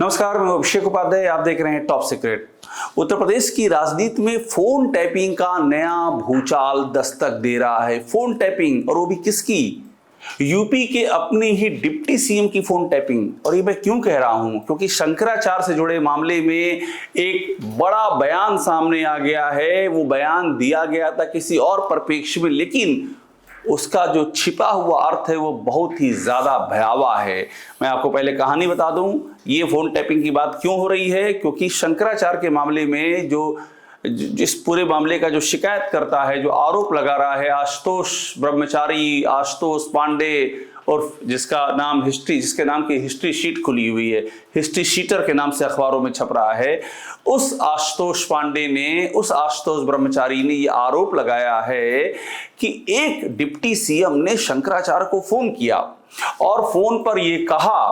नमस्कार, मैं अभिषेक उपाध्याय। आप देख रहे हैं टॉप सीक्रेट। उत्तर प्रदेश की राजनीति में फोन टैपिंग का नया भूचाल दस्तक दे रहा है। फोन टैपिंग, और वो भी किसकी? यूपी के अपने ही डिप्टी सीएम की फोन टैपिंग। और ये मैं क्यों कह रहा हूं? क्योंकि शंकराचार्य से जुड़े मामले में एक बड़ा बयान सामने आ गया है। वो बयान दिया गया था किसी और परिप्रेक्ष्य में, लेकिन उसका जो छिपा हुआ अर्थ है वो बहुत ही ज्यादा भयावह है। मैं आपको पहले कहानी बता दूं, ये फोन टैपिंग की बात क्यों हो रही है। क्योंकि शंकराचार्य के मामले में जो जिस पूरे मामले का जो शिकायत करता है, जो आरोप लगा रहा है, आशुतोष ब्रह्मचारी, आशुतोष पांडे, और जिसके नाम की हिस्ट्री शीट खुली हुई है, हिस्ट्री शीटर के नाम से अखबारों में छप रहा है, उस आशुतोष पांडे ने, उस आशुतोष ब्रह्मचारी ने यह आरोप लगाया है कि एक डिप्टी सीएम ने शंकराचार्य को फोन किया और फोन पर यह कहा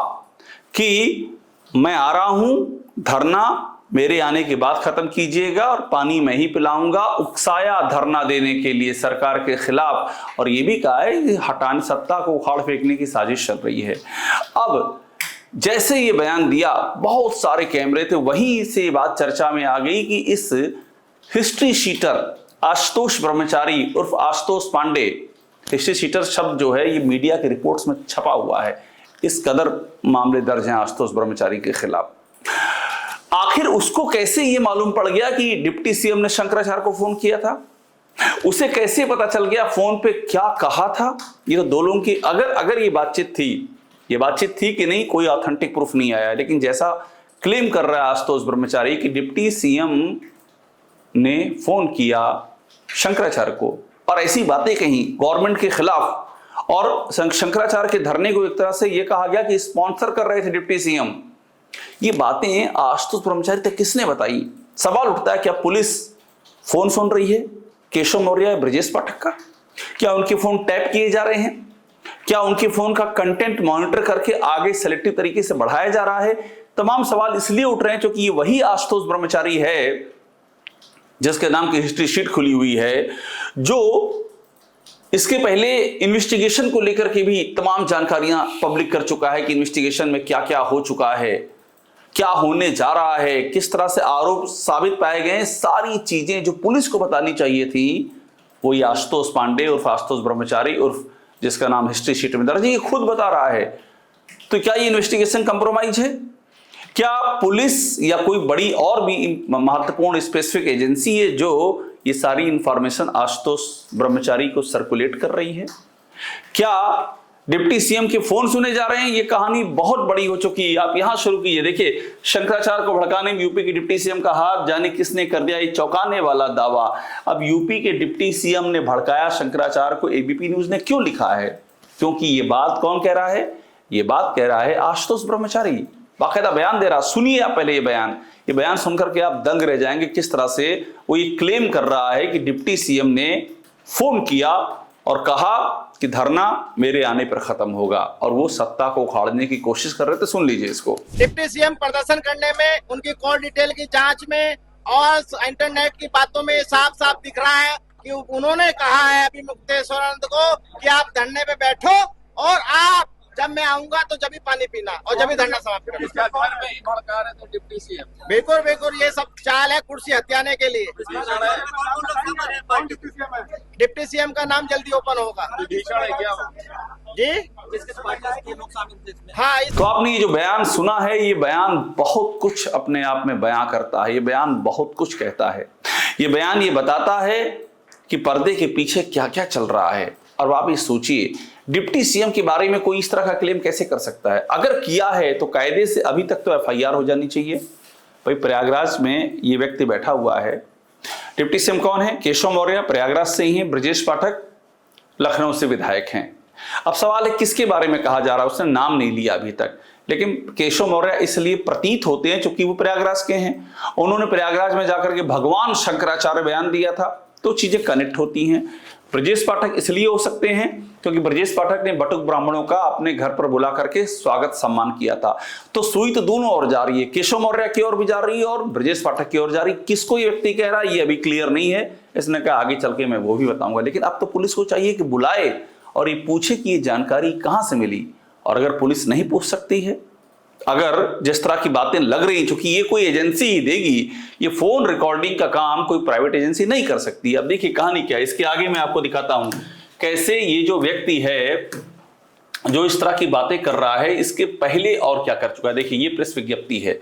कि मैं आ रहा हूं, धरना मेरे आने के बाद खत्म कीजिएगा और पानी मैं ही पिलाऊंगा। उकसाया धरना देने के लिए सरकार के खिलाफ। और ये भी कहा है कि हटाने, सत्ता को उखाड़ फेंकने की साजिश चल रही है। अब जैसे ये बयान दिया, बहुत सारे कैमरे थे, वहीं से ये बात चर्चा में आ गई कि इस हिस्ट्री शीटर आशुतोष ब्रह्मचारी उर्फ आशुतोष पांडे, हिस्ट्री शीटर शब्द जो है ये मीडिया के रिपोर्ट्स में छपा हुआ है। इस कदर मामले दर्ज हैं आशुतोष ब्रह्मचारी के खिलाफ। आखिर उसको कैसे ये मालूम पड़ गया कि डिप्टी सीएम ने शंकराचार्य को फोन किया था? उसे कैसे पता चल गया फोन पे क्या कहा था? ये तो दो लोगों की अगर ये बातचीत थी कि नहीं, कोई ऑथेंटिक प्रूफ नहीं आया। लेकिन जैसा क्लेम कर रहा है आशुतोष ब्रह्मचारी कि डिप्टी सीएम ने फोन किया शंकराचार्य को और ऐसी बातें कही गवर्नमेंट के खिलाफ, और शंकराचार्य के धरने को एक तरह से यह कहा गया कि स्पॉन्सर कर रहे थे डिप्टी सीएम। ये बातें आशुतोष ब्रह्मचारी तक किसने बताई? सवाल उठता है, क्या पुलिस फोन सुन रही है केशव मौर्य या ब्रजेश पाठक का? क्या उनके फोन टैप किए जा रहे हैं? क्या उनके फोन का कंटेंट मॉनिटर करके आगे सेलेक्टिव तरीके से बढ़ाया जा रहा है? तमाम सवाल इसलिए उठ रहे हैं क्योंकि ये वही आशुतोष ब्रह्मचारी है जिसके नाम की हिस्ट्री शीट खुली हुई है, जो इसके पहले इन्वेस्टिगेशन को लेकर के भी तमाम जानकारियां पब्लिक कर चुका है कि इन्वेस्टिगेशन में क्या क्या हो चुका है, क्या होने जा रहा है, किस तरह से आरोप साबित पाए गए। सारी चीजें जो पुलिस को बतानी चाहिए थी वो ये आशुतोष पांडे उर्फ आशुतोष ब्रह्मचारी उर्फ जिसका नाम हिस्ट्री शीट में दर्ज है, ये खुद बता रहा है। तो क्या ये इन्वेस्टिगेशन कंप्रोमाइज है? क्या पुलिस या कोई बड़ी और भी महत्वपूर्ण स्पेसिफिक एजेंसी है जो ये सारी इंफॉर्मेशन आशुतोष ब्रह्मचारी को सर्कुलेट कर रही है? क्या डिप्टी सीएम के फोन सुने जा रहे हैं? ये कहानी बहुत बड़ी हो चुकी है। आप यहां शुरू कीजिए। देखिए, शंकराचार्य को भड़काने में यूपी के डिप्टी सीएम का हाथ, जाने किसने कर दिया ये चौंकाने वाला दावा। अब यूपी के डिप्टी सीएम ने भड़काया शंकराचार्य को, एबीपी न्यूज ने क्यों लिखा है? क्योंकि ये बात कौन कह रहा है? ये बात कह रहा है आशुतोष ब्रह्मचारी, बाकायदा बयान दे रहा। सुनिए आप पहले ये बयान सुनकर के आप दंग रह जाएंगे किस तरह से वो ये क्लेम कर रहा है कि डिप्टी सीएम ने फोन किया और कहा कि धरना मेरे आने पर खत्म होगा, और वो सत्ता को उखाड़ने की कोशिश कर रहे थे। सुन लीजिए इसको। डिप्टी सीएम प्रदर्शन करने में, उनकी कॉल डिटेल की जांच में और इंटरनेट की बातों में साफ साफ दिख रहा है कि उन्होंने कहा है अभी मुक्तेश्वरानंद को कि आप धरने पे बैठो और आप जब मैं आऊंगा तो जब भी पानी पीना और जब भी धरना समाप्त करना। तो डिप्टी सीएम बिल्कुल ये सब चाल है कुर्सी हथियाने के लिए। डिप्टी सीएम का नाम जल्दी ओपन होगा जी। हाँ, तो आपने ये जो बयान सुना है, ये बयान बहुत कुछ अपने आप में बयां करता है। ये बयान बहुत कुछ कहता है। ये बयान ये बताता है कि पर्दे के पीछे क्या क्या चल रहा है। और आप ये सोचिए, डिप्टी सीएम के बारे में कोई इस तरह का क्लेम कैसे कर सकता है? अगर किया है तो कायदे से अभी तक तो एफआईआर हो जानी चाहिए। भाई, प्रयागराज में ये व्यक्ति बैठा हुआ है। डिप्टी सीएम कौन है? केशव मौर्य प्रयागराज से ही हैं। ब्रजेश पाठक लखनऊ से विधायक हैं। अब सवाल है किसके बारे में कहा जा रहा है? उसने नाम नहीं लिया अभी तक, लेकिन केशव मौर्य इसलिए प्रतीत होते हैं क्योंकि वो प्रयागराज के हैं। उन्होंने प्रयागराज में जाकर के भगवान शंकराचार्य बयान दिया था, तो चीजें कनेक्ट होती हैं। ब्रजेश पाठक इसलिए हो सकते हैं क्योंकि ब्रजेश पाठक ने बटुक ब्राह्मणों का अपने घर पर बुला करके स्वागत सम्मान किया था। तो सुई तो दोनों ओर जा रही है, केशव मौर्य की ओर भी जा रही है और ब्रजेश पाठक की ओर जा रही है। किसको ये व्यक्ति कह रहा है ये अभी क्लियर नहीं है। इसने कहा आगे चल के मैं वो भी बताऊंगा। लेकिन अब तो पुलिस को चाहिए कि बुलाए और ये पूछे कि ये जानकारी कहां से मिली। और अगर पुलिस नहीं पूछ सकती है, अगर जिस तरह की बातें लग रही हैं, चूंकि ये कोई एजेंसी ही देगी, ये फोन रिकॉर्डिंग का काम कोई प्राइवेट एजेंसी नहीं कर सकती। अब देखिए कहानी क्या है, इसके आगे मैं आपको दिखाता हूं कैसे ये जो व्यक्ति है जो इस तरह की बातें कर रहा है, इसके पहले और क्या कर चुका है। देखिए ये प्रेस विज्ञप्ति है,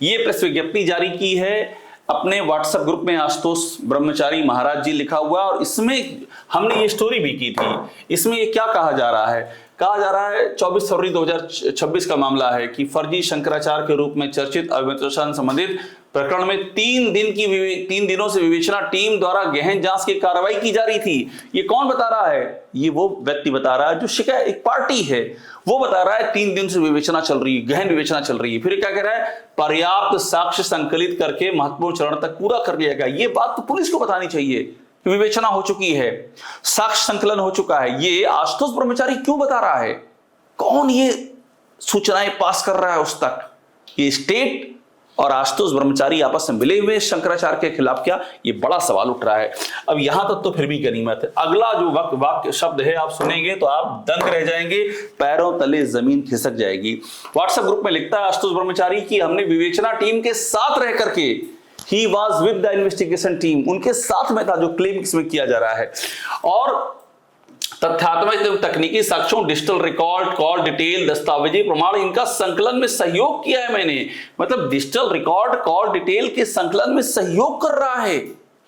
ये प्रेस विज्ञप्ति जारी की है अपने व्हाट्सएप ग्रुप में आशुतोष ब्रह्मचारी महाराज जी लिखा हुआ, और इसमें हमने ये स्टोरी भी की थी। इसमें ये क्या कहा जा रहा है, कहा जा रहा है 24 फरवरी 2026 का मामला है कि फर्जी शंकराचार्य के रूप में चर्चित अविश्वासन संबंधित प्रकरण में 3 दिनों से विवेचना टीम द्वारा गहन जांच की कार्रवाई की जा रही थी। ये कौन बता रहा है, ये वो व्यक्ति बता रहा है जो शिकायत, एक पार्टी है वो बता रहा है 3 दिन से विवेचना चल रही है, गहन विवेचना चल रही है। फिर क्या कह रहा है, पर्याप्त साक्ष्य संकलित करके महत्वपूर्ण चरण तक पूरा कर लिया गया। ये बात तो पुलिस को बतानी चाहिए, विवेचना हो चुकी है, साक्ष्य संकलन हो चुका है। ये आशुतोष ब्रह्मचारी क्यों बता रहा है, कौन ये सूचनाएं पास कर रहा है उस तक। ये स्टेट और आशुतोष ब्रह्मचारी आपस में मिले हुए शंकराचार्य के खिलाफ क्या, ये बड़ा सवाल उठ रहा है। अब यहां तक तो फिर भी गनीमत है। अगला जो वाक्य शब्द है आप सुनेंगे तो आप दंग रह जाएंगे, पैरों तले जमीन खिसक जाएगी। व्हाट्सएप ग्रुप में लिखता है आशुतोष ब्रह्मचारी की हमने विवेचना टीम के साथ रह करके, he was with the investigation team, उनके साथ में था, जो क्लेम इसमें किया जा रहा है। और तथ्यात्मक एवं तकनीकी साक्ष्यों, डिजिटल रिकॉर्ड, कॉल डिटेल, दस्तावेजी प्रमाण, इनका संकलन में सहयोग किया है मैंने। मतलब डिजिटल रिकॉर्ड, कॉल डिटेल के संकलन में सहयोग कर रहा है,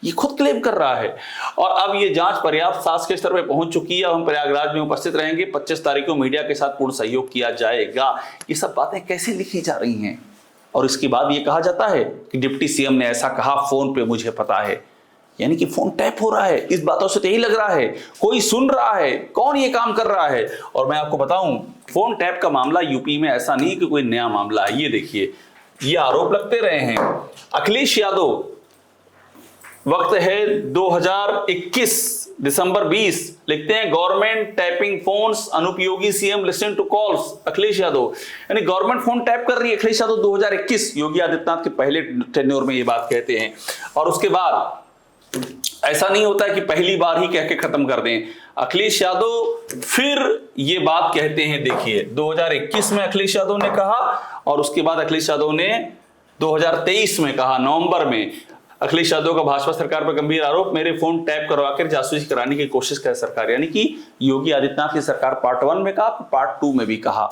ये खुद क्लेम कर रहा है। और अब ये जांच पर्याप्त साक्ष्य के स्तर पर पहुंच चुकी है, हम प्रयागराज में उपस्थित रहेंगे, 25 तारीख को मीडिया के साथ पूर्ण सहयोग किया जाएगा। ये सब बातें कैसे लिखी जा रही हैं, और इसके बाद ये कहा जाता है कि डिप्टी सीएम ने ऐसा कहा, फोन पे मुझे पता है। यानी कि फोन टैप हो रहा है। इस बातों से तो यही लग रहा है कोई सुन रहा है, कौन ये काम कर रहा है। और मैं आपको बताऊं, फोन टैप का मामला यूपी में ऐसा नहीं कि कोई नया मामला है। ये देखिए, ये आरोप लगते रहे हैं। अखिलेश यादव, वक्त है 2021 दिसंबर 20, लिखते हैं गवर्नमेंट टैपिंग फोन्स, अनुपयोगी CM listen to calls, Akhilesh Yadav. यानी गवर्नमेंट फोन टैप कर रही है अखिलेश यादव 2021, योगी आदित्यनाथ के पहले टेन्योर में ये बात कहते हैं। और उसके बाद ऐसा नहीं होता है कि पहली बार ही कह के खत्म कर दें। अखिलेश यादव फिर ये बात कहते हैं, देखिए 2021 में अखिलेश यादव ने कहा, और उसके बाद अखिलेश यादव ने 2023 में कहा, नवंबर में। अखिलेश यादव का भाजपा सरकार पर गंभीर आरोप, मेरे फोन टैप करवाकर जासूसी कराने की कोशिश कर सरकार। यानी कि योगी आदित्यनाथ की सरकार पार्ट 1 में कहा, पार्ट 2 में भी कहा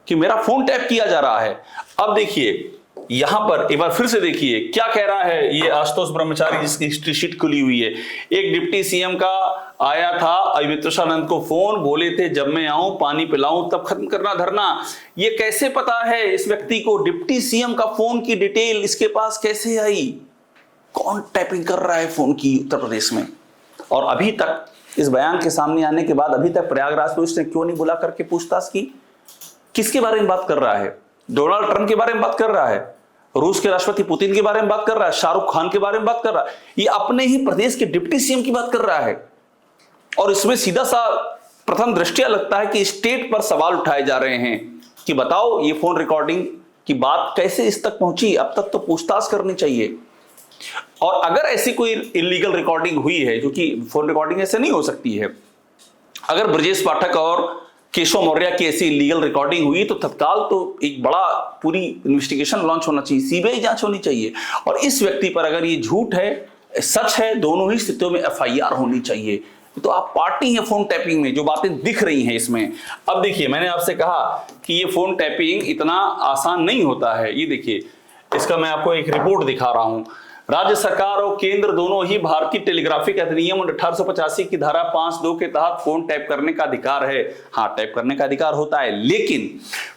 कि मेरा फोन टैप किया जा रहा है। अब देखिए यहां पर एक बार फिर से देखिए क्या कह रहा है ये आशुतोष ब्रह्मचारी, जिसकी हिस्ट्री शीट खुली हुई है। एक डिप्टी सीएम का आया था अविश्वासानंद को फोन, बोले थे जब मैं आऊं पानी पिलाऊं तब खत्म करना धरना। ये कैसे पता है इस व्यक्ति को, डिप्टी सीएम का फोन की डिटेल इसके पास कैसे आई, कौन टैपिंग कर रहा है फोन की उत्तर प्रदेश में। और अभी तक इस बयान के सामने आने के बाद अभी तक प्रयागराज पुलिस ने क्यों नहीं बुला करके पूछताछ की। किसके बारे में बात कर रहा है, डोनाल्ड ट्रंप के बारे में बात कर रहा है, रूस के राष्ट्रपति पुतिन के बारे में बात कर रहा है, शाहरुख खान के बारे में बात कर रहा है, ये अपने ही प्रदेश के डिप्टी सीएम की बात कर रहा है। और इसमें सीधा सा प्रथम दृष्टया लगता है कि स्टेट पर सवाल उठाए जा रहे हैं कि बताओ ये फोन रिकॉर्डिंग की बात कैसे इस तक पहुंची, अब तक तो पूछताछ करनी चाहिए। और अगर ऐसी कोई इलीगल रिकॉर्डिंग हुई है, क्योंकि फोन रिकॉर्डिंग ऐसे नहीं हो सकती है, अगर ब्रजेश पाठक और केशव मौर्य की ऐसी इलीगल रिकॉर्डिंग हुई तो तत्काल तो एक बड़ा पूरी इन्वेस्टिगेशन लॉन्च होना चाहिए, सीबीआई जांच होनी चाहिए। और इस व्यक्ति पर अगर ये झूठ है, सच है, दोनों ही स्थितियों में एफआईआर होनी चाहिए। तो आप पार्टी है फोन टैपिंग में, जो बातें दिख रही हैं इसमें। अब देखिए, मैंने आपसे कहा कि ये फोन टैपिंग इतना आसान नहीं होता है। ये देखिए, इसका मैं आपको एक रिपोर्ट दिखा रहा हूं। राज्य सरकार और केंद्र दोनों ही भारतीय टेलीग्राफिक अधिनियम 1885 की धारा 5(2) के तहत फोन टैप करने का अधिकार है। हाँ, टैप करने का अधिकार होता है, लेकिन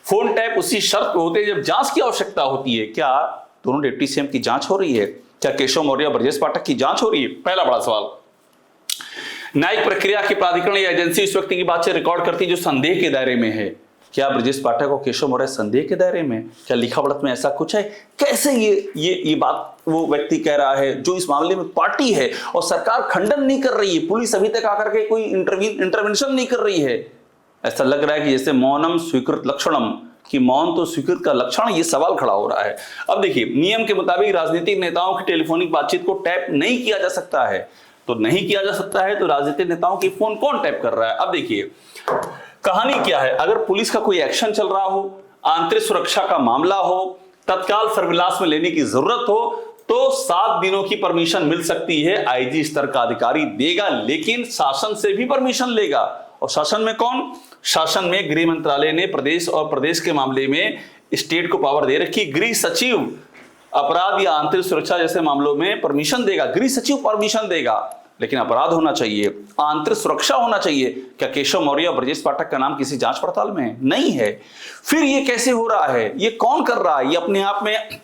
फोन टैप उसी शर्त पे होते हैं जब जांच की आवश्यकता होती है। क्या दोनों डिप्टी सीएम की जांच हो रही है? क्या केशव मौर्य ब्रजेश पाठक की जांच हो रही है? पहला बड़ा सवाल। न्यायिक प्रक्रिया की प्राधिकरण या एजेंसी उस व्यक्ति की बातचीत रिकॉर्ड करती है जो संदेह के दायरे में है। क्या ब्रजेश पाठक और केशव मौर्य संदेह के दायरे में? क्या लिखा पढ़त में ऐसा कुछ है? कैसे ये बात वो व्यक्ति कह रहा है जो इस मामले में पार्टी है और सरकार खंडन नहीं कर रही है, पुलिस अभी तक आकर के कोई इंटरवेंशन नहीं कर रही है। ऐसा लग रहा है कि जैसे मौनम स्वीकृत लक्षणम, कि मौन तो स्वीकृत का लक्षण, ये सवाल खड़ा हो रहा है। अब देखिए, नियम के मुताबिक राजनीतिक नेताओं की टेलीफोनिक बातचीत को टैप नहीं किया जा सकता है। तो नहीं किया जा सकता है तो राजनीतिक नेताओं की फोन कौन टैप कर रहा है? अब देखिए कहानी क्या है। अगर पुलिस का कोई एक्शन चल रहा हो आंतरिक सुरक्षा का मामला हो, तत्काल सर्विलांस में लेने की जरूरत हो, तो 7 दिनों की परमिशन मिल सकती है। आईजी स्तर का अधिकारी देगा, लेकिन शासन से भी परमिशन लेगा। और शासन में कौन? शासन में गृह मंत्रालय ने प्रदेश और प्रदेश के मामले में स्टेट को पावर दे रखी। गृह सचिव अपराध या आंतरिक सुरक्षा जैसे मामलों में परमिशन देगा, गृह सचिव परमिशन देगा, लेकिन अपराध होना चाहिए, आंतरिक सुरक्षा होना चाहिए। क्या केशव मौर्य और ब्रजेश पाठक का नाम किसी जांच पड़ताल में है? नहीं है। फिर ये कैसे हो रहा है? ये कौन कर रहा है? ये अपने आप में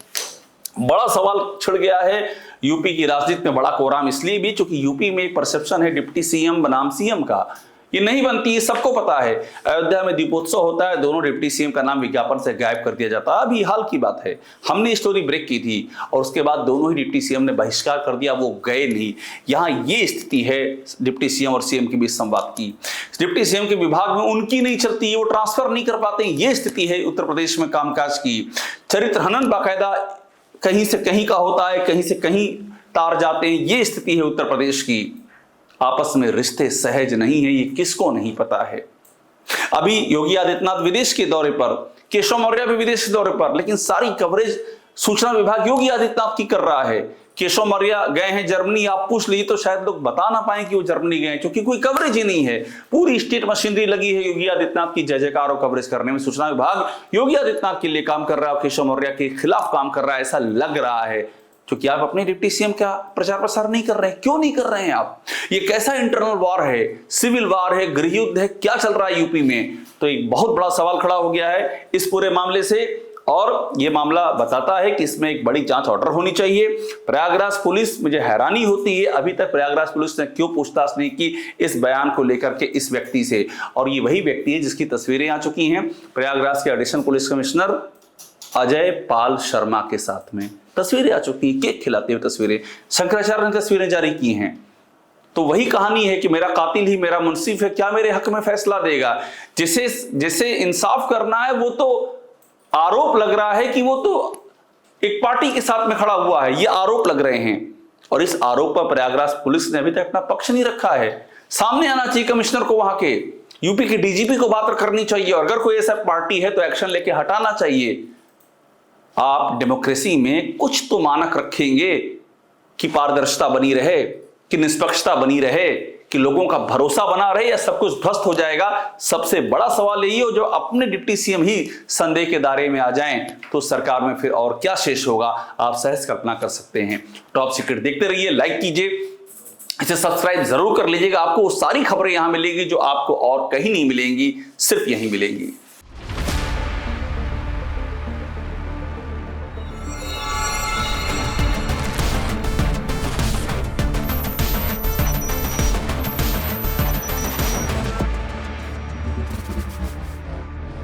बड़ा सवाल छिड़ गया है। यूपी की राजनीति में बड़ा कोहराम इसलिए भी क्योंकि यूपी में एक परसेप्शन है डिप्टी सीएम बनाम सीएम का, ये नहीं बनती, ये सबको पता है। अयोध्या में दीपोत्सव होता है, दोनों डिप्टी सीएम का नाम विज्ञापन से गायब कर दिया जाता है। अभी हाल की बात है, हमने स्टोरी ब्रेक की थी और उसके बाद दोनों ही डिप्टी सीएम ने बहिष्कार कर दिया, वो गए नहीं। यहाँ ये स्थिति है डिप्टी सीएम और सीएम के बीच संवाद की। डिप्टी सीएम के विभाग में उनकी नहीं चलती, वो ट्रांसफर नहीं कर पाते। ये स्थिति है उत्तर प्रदेश में कामकाज की। चरित्र हनन बाकायदा कहीं से कहीं का होता है, कहीं से कहीं तार जाते हैं। ये स्थिति है उत्तर प्रदेश की। आपस में रिश्ते सहज नहीं है, ये किसको नहीं पता है। अभी योगी आदित्यनाथ विदेश के दौरे पर, केशव मौर्य भी विदेश के दौरे पर, लेकिन सारी कवरेज सूचना विभाग योगी आदित्यनाथ की कर रहा है। केशव मौर्य गए हैं जर्मनी, आप पूछ लीजिए तो शायद लोग बता ना पाए कि वो जर्मनी गए, क्योंकि कोई कवरेज ही नहीं है। पूरी स्टेट मशीनरी लगी है योगी आदित्यनाथ की जय जयकार और कवरेज करने में। सूचना विभाग योगी आदित्यनाथ के लिए काम कर रहा है, केशव मौर्य के खिलाफ काम कर रहा है, ऐसा लग रहा है। क्योंकि आप अपने डिप्टी सीएम का प्रचार प्रसार नहीं कर रहे हैं। क्यों नहीं कर रहे हैं आप? ये कैसा इंटरनल वॉर है, सिविल वॉर है, गृह युद्ध है, क्या चल रहा है यूपी में? तो एक बहुत बड़ा सवाल खड़ा हो गया है इस पूरे मामले से। और ये मामला बताता है कि इसमें एक बड़ी जांच ऑर्डर होनी चाहिए। प्रयागराज पुलिस, मुझे हैरानी होती है अभी तक प्रयागराज पुलिस ने क्यों पूछताछ नहीं की इस बयान को लेकर के इस व्यक्ति से। और ये वही व्यक्ति है जिसकी तस्वीरें आ चुकी हैं प्रयागराज के additional police commissioner Ajay Pal Sharma के साथ में। तस्वीरें आ चुकी हैं, केक खिलाते हुए तस्वीरें, शंकराचार्य ने तस्वीरें जारी की हैं। तो वही कहानी है कि मेरा कातिल ही मेरा मुंसिफ है, क्या मेरे हक में फैसला देगा। जिसे इंसाफ करना है वो तो आरोप लग रहा है कि वो तो एक पार्टी के साथ में खड़ा हुआ है, ये आरोप लग रहे हैं। और इस आरोप पर प्रयागराज पुलिस ने अभी तक अपना पक्ष नहीं रखा है। सामने आना चाहिए कमिश्नर को, वहां के यूपी के डीजीपी को बात करनी चाहिए, और अगर कोई ऐसा पार्टी है तो एक्शन लेके हटाना चाहिए। आप डेमोक्रेसी में कुछ तो मानक रखेंगे कि पारदर्शिता बनी रहे, कि निष्पक्षता बनी रहे, कि लोगों का भरोसा बना रहे, या सब कुछ ध्वस्त हो जाएगा। सबसे बड़ा सवाल यही हो, जो अपने डिप्टी सीएम ही संदेह के दायरे में आ जाएं तो सरकार में फिर और क्या शेष होगा, आप सहज कल्पना कर सकते हैं। टॉप सीक्रेट देखते रहिए, लाइक कीजिए, इसे सब्सक्राइब जरूर कर लीजिएगा। आपको वो सारी खबरें यहां मिलेगी जो आपको और कहीं नहीं मिलेंगी, सिर्फ यहीं मिलेंगी।